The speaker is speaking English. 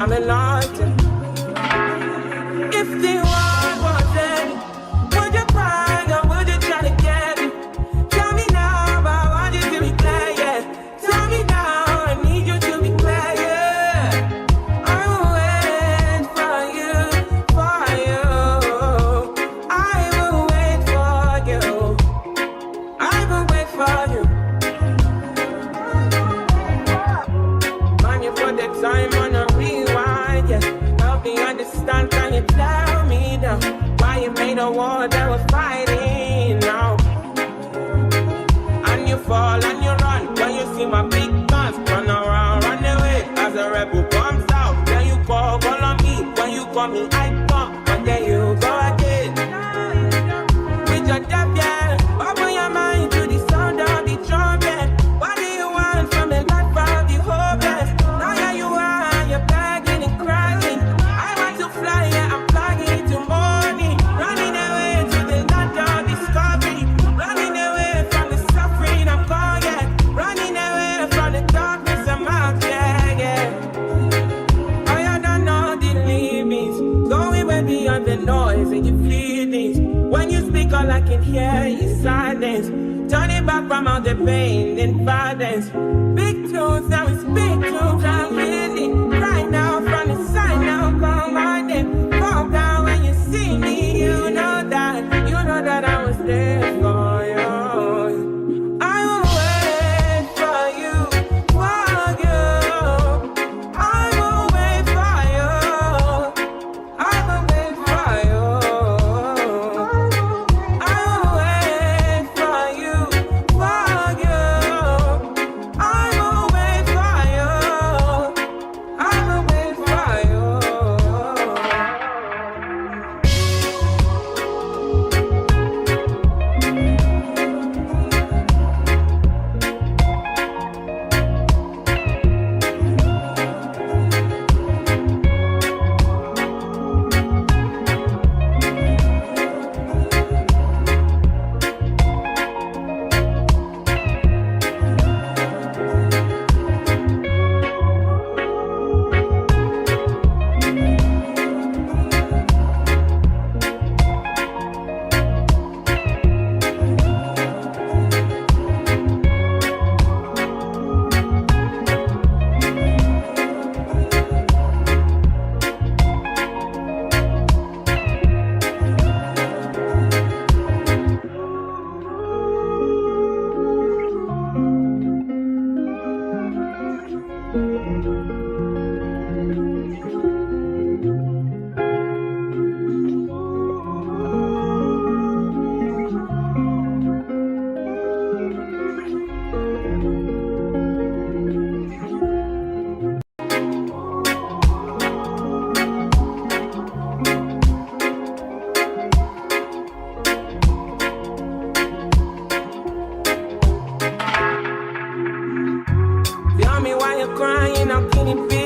I'm enlightened. If the world was ending, would you cry or would you try to get me? Tell me now, but I want you to be clear, yeah. Tell me now, I need you to be clear, yeah. I will wait for you, for you. I will wait for you. I will wait for you. Man, you put the time on a rewind, yeah. Help me understand, can you tell me now why you made a war that we're fighting now? And you fall and you run when you see my big guns. Run around, run away as a rebel comes out. Then you call on me, when you call me I come, but then you go again. With your death, yeah, open your mind to the sound of the trumpet. What do you want from the life of the hopeless? Now here you are, you're begging and crying. I want to fly, yeah, I'm flying to morning. Running away to the land of discovery. Running away from the suffering I'm caught, yeah. Running away from the darkness I'm out, yeah, yeah. I don't know the limits. Going way beyond the noise and your feelings. When you speak, all I can hear is silence. Turning back from all the pain and violence. Big tunes, now it's big tunes, I'm really right now from the side now, come on then. Fall down when you see me, you know that I was there for you. I will wait for you, for you. I will wait for you. I will wait for you. I will wait for you, for you. I will wait for you. I will wait for you. Tell me why you're crying, how can it be?